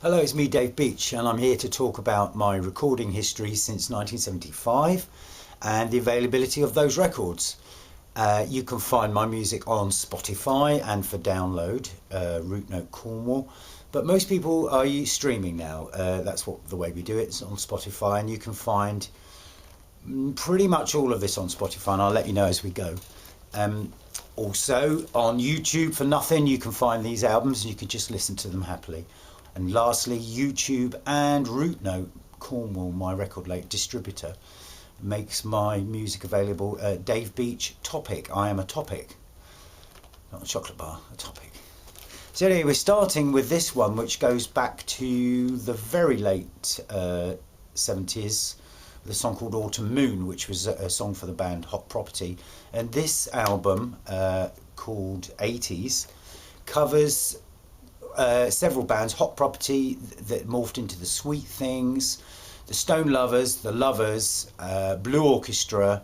Hello, it's me, Dave Beach, and I'm here to talk about my recording history since 1975 and the availability of those records. You can find my music on Spotify and for download, Routenote Cornwall. But most people are streaming now. That's the way we do it. It's on Spotify, and you can find pretty much all of this on Spotify, and I'll let you know as we go. Also on YouTube for nothing, you can find these albums and you can just listen to them happily. And lastly, YouTube and Routenote Cornwall, my record label distributor, makes my music available. Dave Beach Topic. I am a topic, not a chocolate bar, a topic. So anyway, we're starting with this one, which goes back to the very late 70s, with a song called Autumn Moon, which was a song for the band Hot Property. And this album, called 80s, covers several bands. Hot Property, that morphed into the Sweet Things, the Stone Lovers, the Lovers, Blue Orchestra,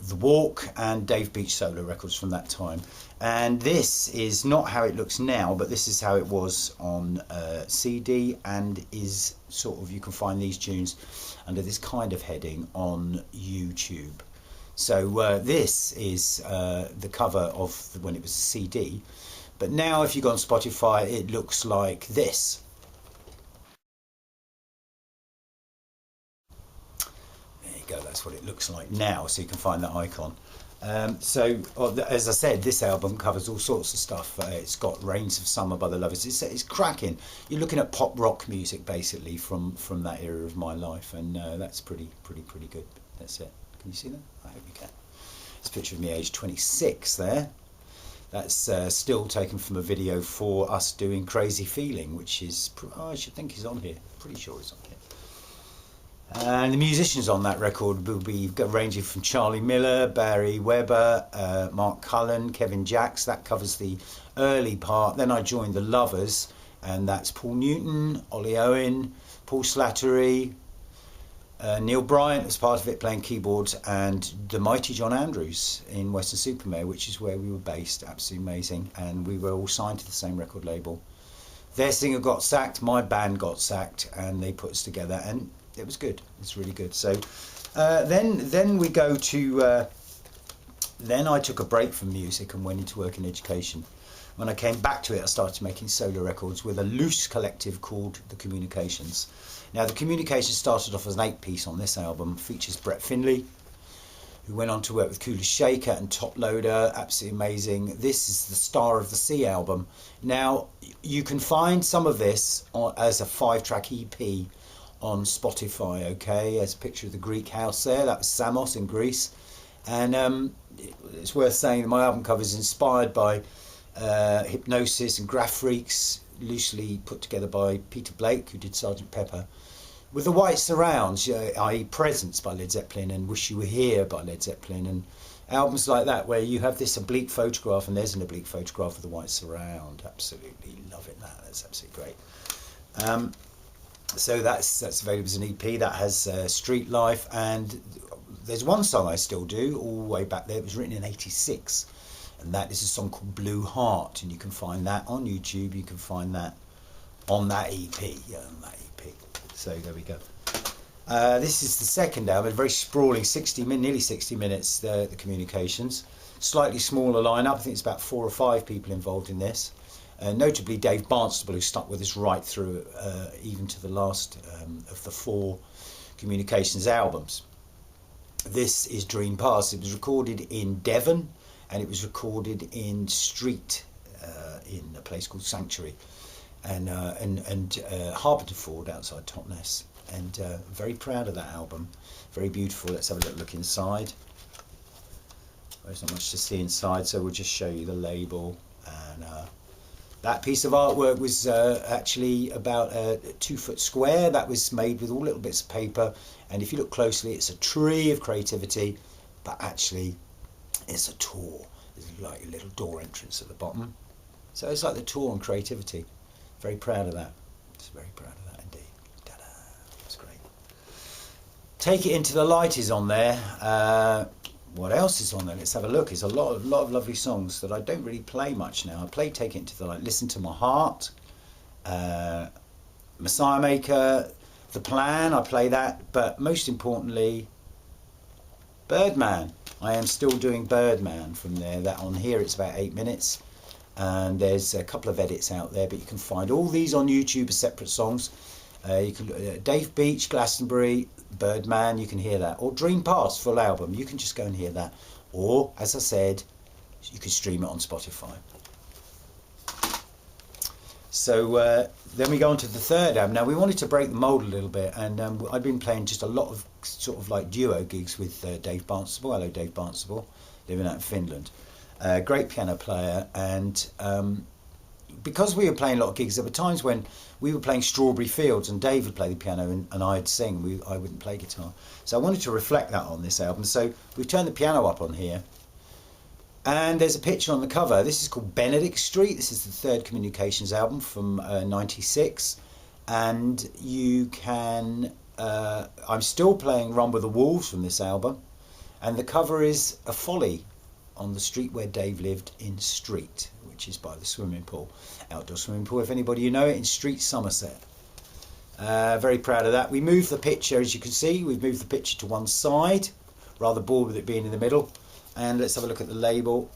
The Walk, and Dave Beach solo records from that time. And this is not how it looks now, but this is how it was on CD, and is sort of, you can find these tunes under this kind of heading on YouTube. So this is the cover of when it was a CD, but now if you go on Spotify it looks like this. There you go, that's what it looks like now, so you can find that icon. So as I said, this album covers all sorts of stuff. It's got Rains of Summer by the Lovers. It's cracking. You're looking at pop rock music basically from that era of my life, and that's pretty good. That's it. Can you see that? I hope you can. It's a picture of me age 26 there. That's still taken from a video for us doing Crazy Feeling, which is, I should think he's on here. Pretty sure he's on here. And the musicians on that record will be ranging from Charlie Miller, Barry Weber, Mark Cullen, Kevin Jacks. That covers the early part. Then I joined the Lovers, and that's Paul Newton, Ollie Owen, Paul Slattery, Neil Bryant was part of it playing keyboards, and the mighty John Andrews in Weston-super-Mare, which is where we were based. Absolutely amazing. And we were all signed to the same record label. Their singer got sacked, my band got sacked, and they put us together, and it was good. It's really good. So then we go to then I took a break from music and went into work in education. When I came back to it, I started making solo records with a loose collective called The Communications. Now, The Communications started off as an 8-piece on this album. Features Brett Finlay, who went on to work with Coolest Shaker and Top Loader. Absolutely amazing. This is the Star of the Sea album. Now, you can find some of this as a 5-track EP on Spotify, okay? There's a picture of the Greek house there. That was Samos in Greece. And it's worth saying that my album cover is inspired by Hypnosis and Graph Freaks, loosely put together by Peter Blake, who did Sgt. Pepper, with the white surrounds, i.e. Presence by Led Zeppelin and Wish You Were Here by Led Zeppelin, and albums like that where you have this oblique photograph and there's an oblique photograph of the white surround. Absolutely loving that. That's absolutely great. So that's available as an EP. That has Street Life, and there's one song I still do all the way back there. It was written in '86, and that is a song called Blue Heart, and you can find that on YouTube. You can find that on that EP. Yeah, on that EP. So there we go. This is the second album, very sprawling, nearly 60 minutes. The Communications, slightly smaller lineup. I think it's about 4 or 5 people involved in this. Notably Dave Barnstable, who stuck with us right through, even to the last of the 4 Communications albums. This is Dream Past. It was recorded in Devon, and it was recorded in Street, in a place called Sanctuary, and Harpenden outside Totnes. And very proud of that album. Very beautiful. Let's have a little look inside. There's not much to see inside, so we'll just show you the label. And that piece of artwork was actually about 2 foot square. That was made with all little bits of paper, and if you look closely, it's a tree of creativity, but actually it's a tour. There's like a little door entrance at the bottom, so it's like the tour on creativity. Very proud of that. Just very proud of that indeed. Ta-da! That's great. Take It Into the Light is on there. What else is on there? Let's have a look. There's a lot of lovely songs that I don't really play much now. I play Take It Into the Light, Listen to My Heart, Messiah Maker, The Plan, I play that, but most importantly, Birdman. I am still doing Birdman from there. That on here, it's about 8 minutes, and there's a couple of edits out there, but you can find all these on YouTube as separate songs. You can Dave Beach, Glastonbury, Birdman, you can hear that, or Dream Past full album, you can just go and hear that, or as I said, you can stream it on Spotify. So then we go on to the third album. Now we wanted to break the mould a little bit, and I've been playing just a lot of sort of like duo gigs with Dave Barnstable. Hello Dave Barnstable, living out in Finland. Great piano player, and because we were playing a lot of gigs, there were times when we were playing Strawberry Fields and Dave would play the piano and I'd sing, I wouldn't play guitar. So I wanted to reflect that on this album. So we've turned the piano up on here, and there's a picture on the cover. This is called Benedict Street. This is the third Communications album from '96, and you can I'm still playing Run with the Wolves from this album, and the cover is a folly on the street where Dave lived in Street, which is by the swimming pool, outdoor swimming pool, if anybody you know it, in Street, Somerset. Very proud of that. We moved the picture, as you can see, we've moved the picture to one side, rather bored with it being in the middle. And let's have a look at the label.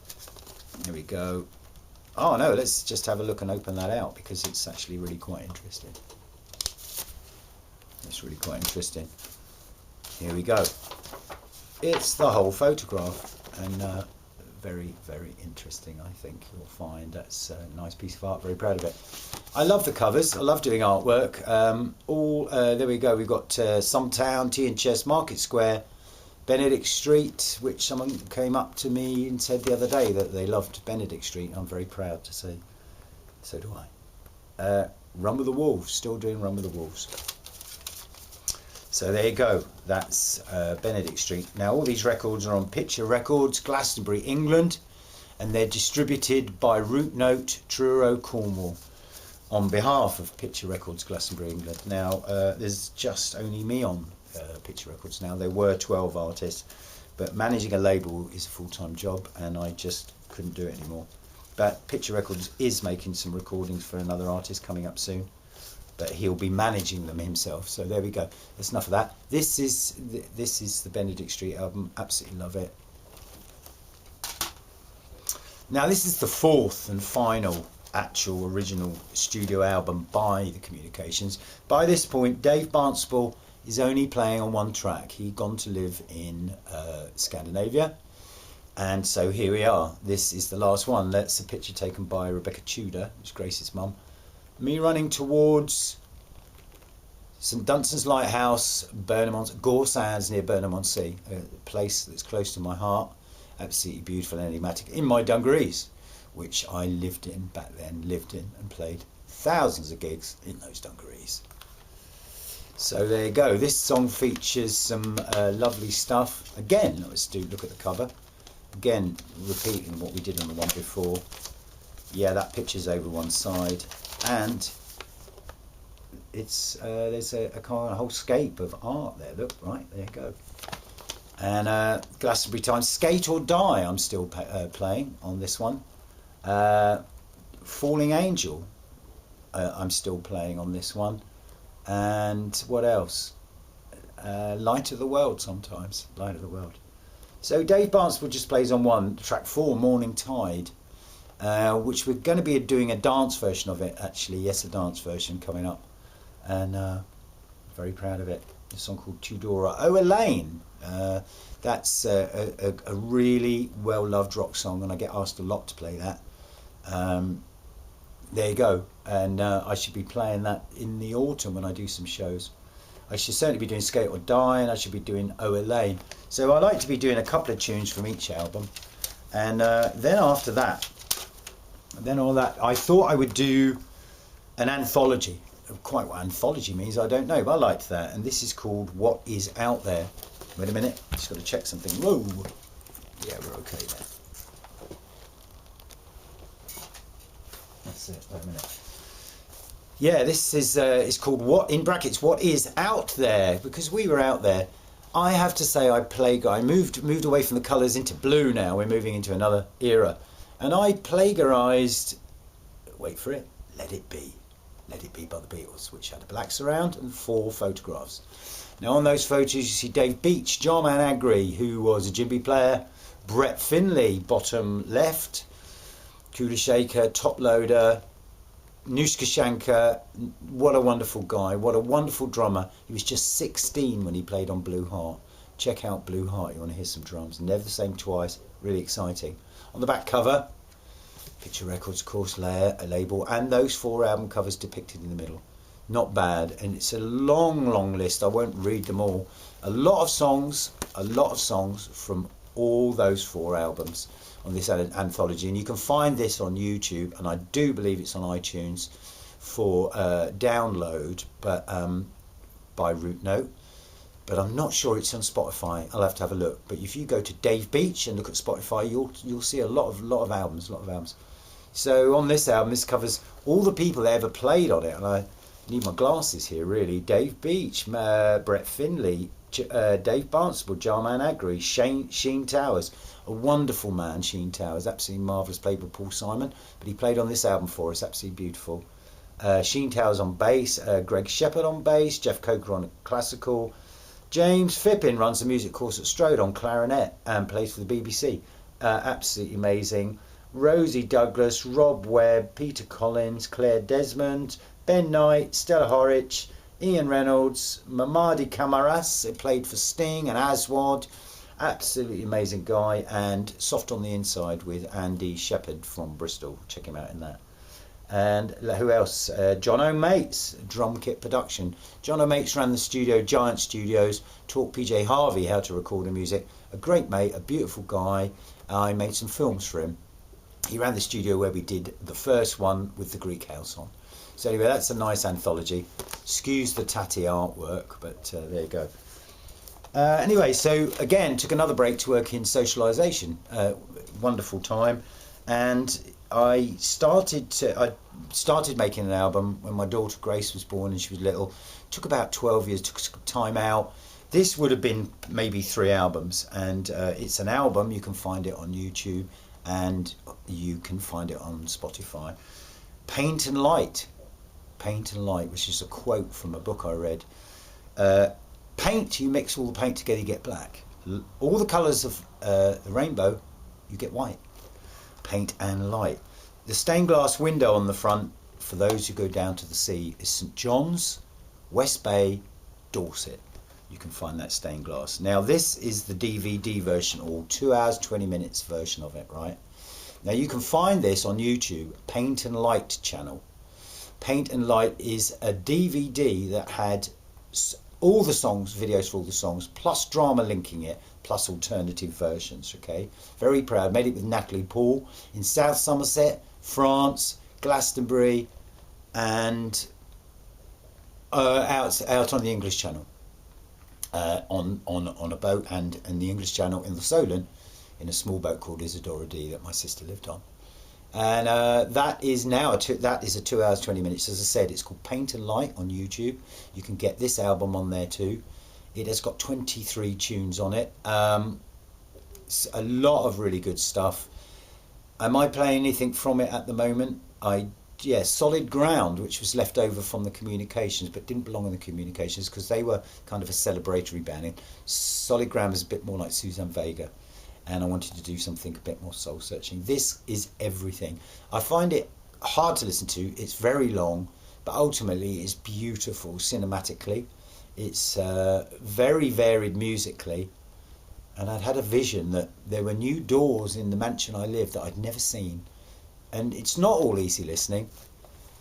There we go. Oh no, let's just have a look and open that out, because it's actually really quite interesting. It's really quite interesting. Here we go. It's the whole photograph, and very, very interesting. I think you'll find that's a nice piece of art. Very proud of it. I love the covers. I love doing artwork. There we go. We've got Sumtown, Tea and Chess, Market Square, Benedict Street, which someone came up to me and said the other day that they loved Benedict Street. I'm very proud to say, so do I. Run with the Wolves, still doing Run with the Wolves. So there you go, that's Benedict Street. Now all these records are on Picture Records, Glastonbury, England, and they're distributed by Routenote Cornwall on behalf of Picture Records, Glastonbury, England. Now there's just only me on Picture Records now. There were 12 artists, but managing a label is a full-time job, and I just couldn't do it anymore. But Picture Records is making some recordings for another artist coming up soon, but he'll be managing them himself. So there we go. That's enough of that. This is the Benedict Street album. Absolutely love it. Now this is the fourth and final actual original studio album by the Communications. By this point, Dave Barnstable is only playing on one track. He'd gone to live in Scandinavia, and so here we are. This is the last one. That's a picture taken by Rebecca Tudor, who's Grace's mum. Me running towards St Dunstan's Lighthouse, Gore Sands near Burnham-on-Sea, a place that's close to my heart. Absolutely beautiful and enigmatic. In my dungarees, which I lived in back then, and played thousands of gigs in those dungarees. So there you go. This song features some lovely stuff. Again, let's look at the cover. Again, repeating what we did on the one before. Yeah, that picture's over one side, and it's there's a whole scape of art there. Look, right there you go. And Glastonbury Times, Skate or Die, I'm still playing on this one. Falling Angel, I'm still playing on this one. And what else? Light of the World sometimes. Light of the World. So Dave Barnstable just plays on one, track 4, Morning Tide, which we're going to be doing a dance version of it, actually. Yes, a dance version coming up. And very proud of it. A song called Tudora. Oh, Elaine. That's a really well-loved rock song, and I get asked a lot to play that. There you go. And I should be playing that in the autumn when I do some shows. I should certainly be doing Skate or Die, and I should be doing Oh Elaine. So I like to be doing a couple of tunes from each album. And then after that, I thought I would do an anthology. Quite what anthology means, I don't know, but I liked that. And this is called What Is Out There. Wait a minute, just got to check something. Whoa! Yeah, we're okay there. That's it, wait a minute. Yeah, this is it's called What, in brackets, What Is Out There, because we were out there. I have to say I moved away from the colours into blue now. We're moving into another era. And I plagiarised, wait for it, Let It Be. Let It Be by the Beatles, which had a black surround and 4 photographs. Now on those photos you see Dave Beach, Jarman Agri, who was a djembe player, Brett Finlay, bottom left, Kula Shaker, top loader, Nushka Shankar. What a wonderful guy, what a wonderful drummer. He was just 16 when he played on Blue Heart. Check out Blue Heart, you want to hear some drums. Never the Same Twice, really exciting. On the back cover, Picture Records, of course, a label, and those 4 album covers depicted in the middle. Not bad, and it's a long list. I won't read them all. A lot of songs from all those 4 albums on this anthology, and you can find this on YouTube, and I do believe it's on iTunes for download, but by Routenote. But I'm not sure it's on Spotify. I'll have to have a look. But if you go to Dave Beach and look at Spotify, you'll see a lot of albums. So on this album, this covers all the people that ever played on it, and I need my glasses here really. Dave Beach, Brett Finlay, Dave Barnstable, Jarman Agri, Sheen Towers, a wonderful man, Sheen Towers, absolutely marvellous, played with Paul Simon, but he played on this album for us, absolutely beautiful. Sheen Towers on bass, Greg Shepherd on bass, Jeff Coker on classical, James Phippen runs the music course at Strode on clarinet and plays for the BBC, absolutely amazing. Rosie Douglas, Rob Webb, Peter Collins, Claire Desmond, Ben Knight, Stella Horwich, Ian Reynolds, Mamadi Kamaras, who played for Sting and Aswad, absolutely amazing guy, and Soft on the Inside with Andy Shepherd from Bristol. Check him out in that. And who else? John O'Mates, drum kit production. John O'Mates ran the studio, Giant Studios, taught PJ Harvey how to record the music. A great mate, a beautiful guy. I made some films for him. He ran the studio where we did the first one with the Greek house on. So anyway, that's a nice anthology. Excuse the tatty artwork, but there you go. Anyway, so again, took another break to work in socialisation. Wonderful time. And I started making an album when my daughter Grace was born and she was little. Took about 12 years, took some time out. This would have been maybe 3 albums, and it's an album. You can find it on YouTube and you can find it on Spotify. Paint and Light, which is a quote from a book I read. Paint, you mix all the paint together, you get black. All the colours of the rainbow, you get white. Paint and Light. The stained glass window on the front, for those who go down to the sea, is St John's, West Bay, Dorset. You can find that stained glass. Now this is the DVD version, or 2 hours 20 minutes version of it, right? Now you can find this on YouTube, Paint and Light channel. Paint and Light is a DVD that had all the songs, videos for all the songs, plus drama linking it, plus alternative versions, okay? Very proud. Made it with Natalie Paul in South Somerset, France, Glastonbury, and out on the English Channel. On a boat, and the English Channel in the Solent in a small boat called Isadora D that my sister lived on. And that is now that is a 2 hours 20 minutes. As I said, it's called Paint and Light on YouTube. You can get this album on there too. It has got 23 tunes on it. A lot of really good stuff. Am I playing anything from it at the moment? Solid Ground, which was left over from the Communications, but didn't belong in the Communications because they were kind of a celebratory band. Solid Ground was a bit more like Suzanne Vega, and I wanted to do something a bit more soul searching. This is everything. I find it hard to listen to. It's very long, but ultimately it's beautiful cinematically. It's very varied musically, and I'd had a vision that there were new doors in the mansion I lived that I'd never seen. And it's not all easy listening,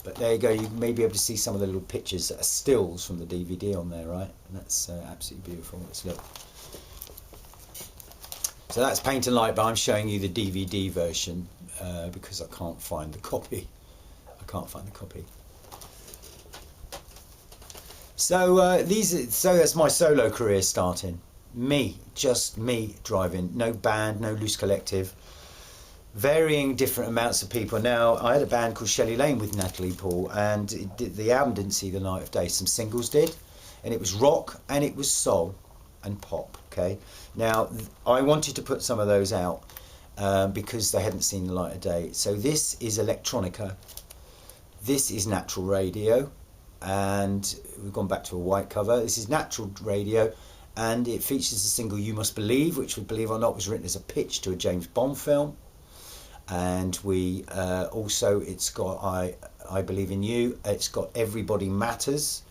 but there you go. You may be able to see some of the little pictures that are stills from the DVD on there, right? And that's absolutely beautiful. Let's look. So that's Paint and Light, but I'm showing you the DVD version because I can't find the copy. So that's my solo career starting. Just me driving. No band, no loose collective. Varying different amounts of people. Now, I had a band called Shelley Lane with Natalie Paul, and the album didn't see the light of day. Some singles did, and it was rock, and it was soul, and pop, okay? Now, I wanted to put some of those out because they hadn't seen the light of day. So this is electronica, This is Natural Radio, and we've gone back to a white cover. This is Natural Radio, and it features the single You Must Believe, which, believe it or not, was written as a pitch to a James Bond film. And we also, it's got I Believe in You, it's got Everybody Matters,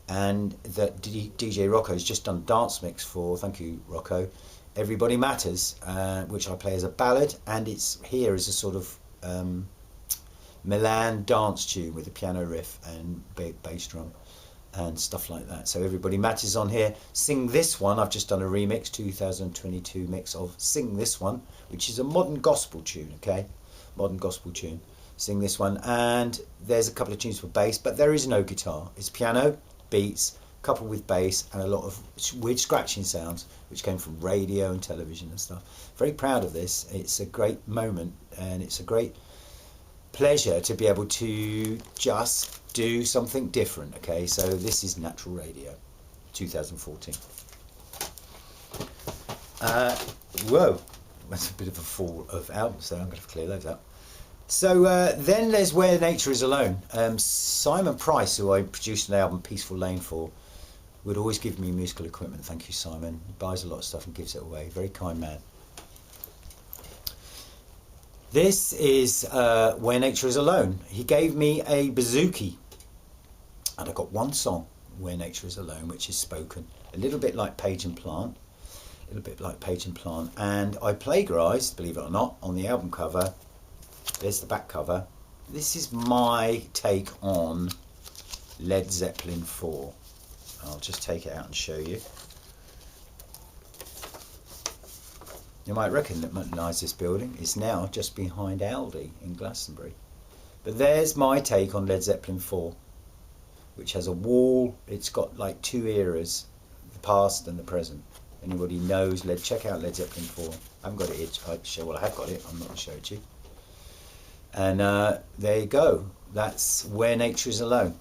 and that DJ Rocco's just done dance mix for, thank you Rocco, Everybody Matters, which I play as a ballad, and it's here as a sort of Milan dance tune with a piano riff and bass drum and stuff like that. So Everybody Matters on here. Sing This One, I've just done a remix, 2022 mix of Sing This One, which is a modern gospel tune, okay? Modern gospel tune. Sing This One, and there's a couple of tunes for bass, but there is no guitar. It's piano, beats, coupled with bass, and a lot of weird scratching sounds, which came from radio and television and stuff. Very proud of this. It's a great moment, and it's a great pleasure to be able to just do something different. Okay, so this is Natural Radio 2014. Whoa, that's a bit of a fall of albums, so I'm going to clear those out. So then there's Where Nature Is Alone. Simon Price, who I produced an album Peaceful Lane for, would always give me musical equipment. Thank you, Simon. He buys a lot of stuff and gives it away. Very kind man. This is Where Nature Is Alone. He gave me a bouzouki, and I got one song, Where Nature Is Alone, which is spoken a little bit like Page and Plant, and I plagiarised, believe it or not, on the album cover. There's the back cover. This is my take on Led Zeppelin 4. I'll just take it out and show you. You might recognise this building. It's now just behind Aldi in Glastonbury. But there's my take on Led Zeppelin 4, which has a wall. It's got like two eras, the past and the present. Anybody knows, check out Led Zeppelin 4. I haven't got it here. Well, I have got it. I'm not going to show it to you. And there you go. That's Where Nature Is Alone.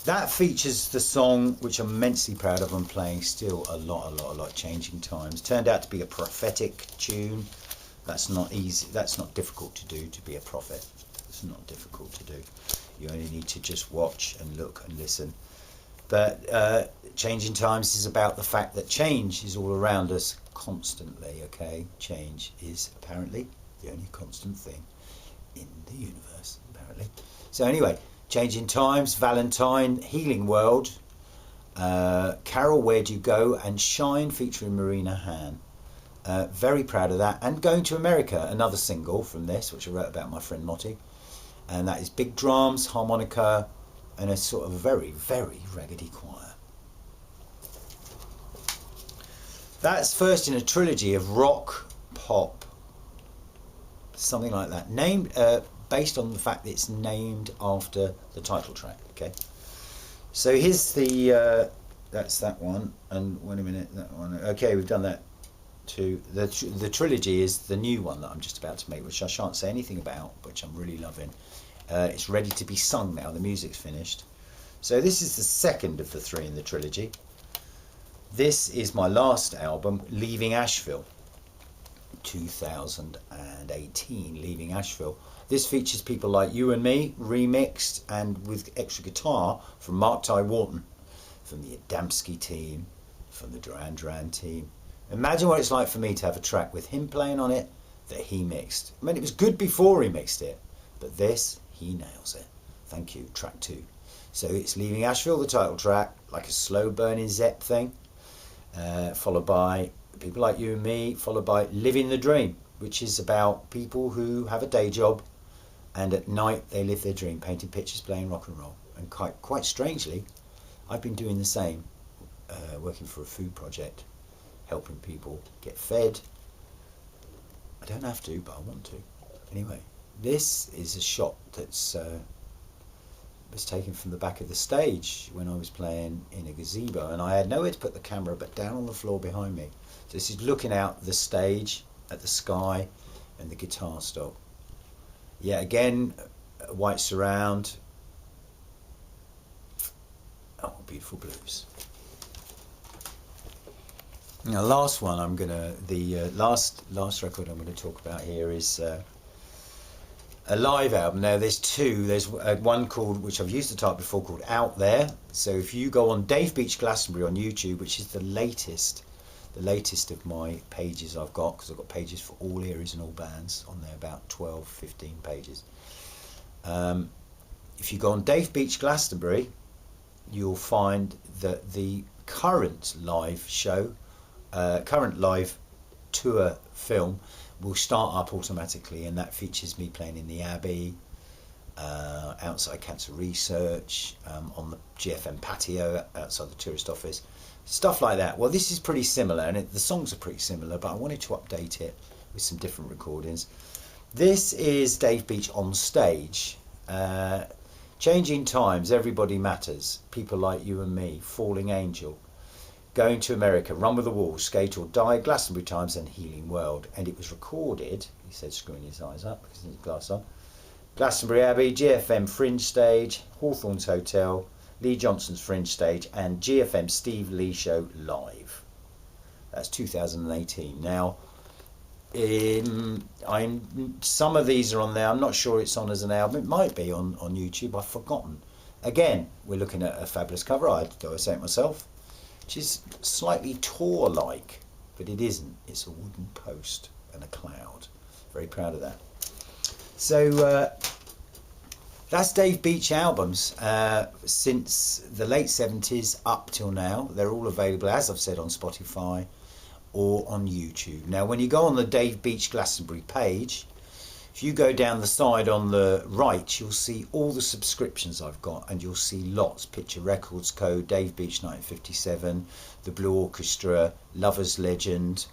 That features the song, which I'm immensely proud of and playing still a lot, Changing Times. Turned out to be a prophetic tune. That's not easy. That's not difficult to do, to be a prophet. It's not difficult to do. You only need to just watch and look and listen. But Changing Times is about the fact that change is all around us constantly, okay? Change is apparently the only constant thing in the universe, apparently. So anyway, Changing Times, Valentine, Healing World, Carol, Where'd You Go, and Shine featuring Marina Han. Very proud of that. And Going to America, another single from this, which I wrote about my friend Motti. And that is big drums, harmonica, and a sort of very, very raggedy choir. That's first in a trilogy of rock, pop, something like that. Named, based on the fact that it's named after the title track. Okay, so here's the that's that one, and wait a minute, that one. Okay, we've done that too. The trilogy is the new one that I'm just about to make, which I shan't say anything about, which I'm really loving. It's ready to be sung now. The music's finished. So this is the second of the three in the trilogy. This is my last album, Leaving Asheville, 2018, Leaving Asheville. This features people like You and Me, remixed and with extra guitar from Mark Ty Wharton, from the Adamski team, from the Duran Duran team. Imagine what it's like for me to have a track with him playing on it that he mixed. I mean, it was good before he mixed it, but this, he nails it. Thank you, track 2. So it's Leaving Asheville, the title track, like a slow burning Zepp thing, followed by People Like You and Me, followed by Living the Dream, which is about people who have a day job and at night they live their dream, painting pictures, playing rock and roll. And quite strangely, I've been doing the same, working for a food project, helping people get fed. I don't have to, but I want to. Anyway, this is a shot that's was taken from the back of the stage when I was playing in a gazebo, and I had nowhere to put the camera but down on the floor behind me. So this is looking out the stage at the sky and the guitar stop. Yeah, again, white surround. Oh, beautiful blues. Now, last one the last record I'm gonna talk about here is A live album. Now there's two. There's one called, which I've used the title before, called Out There. So if you go on Dave Beach Glastonbury on YouTube, which is the latest of my pages I've got, because I've got pages for all eras and all bands on there, about 12, 15 pages. If you go on Dave Beach Glastonbury, you'll find that the current live show, current live tour film will start up automatically, and that features me playing in the Abbey, outside Cancer Research, on the GFM patio outside the tourist office, stuff like that. Well, this is pretty similar, and the songs are pretty similar, but I wanted to update it with some different recordings. This is Dave Beach on stage. Changing Times, Everybody Matters, People Like You and Me, Falling Angel, Going to America, Run with the Wolves, Skate or Die, Glastonbury Times and Healing World. And it was recorded, he said screwing his eyes up because he has glass on, Glastonbury Abbey, GFM Fringe Stage, Hawthorne's Hotel, Lee Johnson's Fringe Stage and GFM Steve Lee Show Live. That's 2018. Now, some of these are on there. I'm not sure it's on as an album. It might be on YouTube. I've forgotten. Again, we're looking at a fabulous cover. I say it myself, which is slightly tour-like, but it isn't. It's a wooden post and a cloud. Very proud of that. So that's Dave Beach albums since the late 70s up till now. They're all available, as I've said, on Spotify or on YouTube. Now, when you go on the Dave Beach Glastonbury page, if you go down the side on the right, you'll see all the subscriptions I've got, and you'll see lots. Picture Records Code, Dave Beach 1957, The Blue Orchestra, Lover's Legend,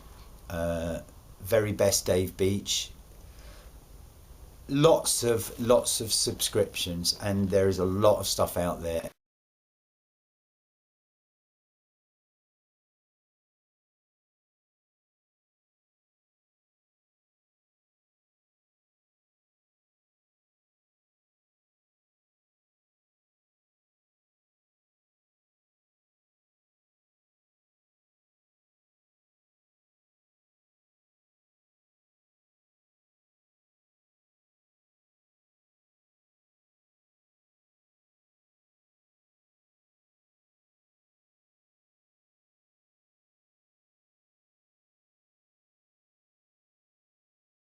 Very Best Dave Beach. Lots of subscriptions, and there is a lot of stuff out there.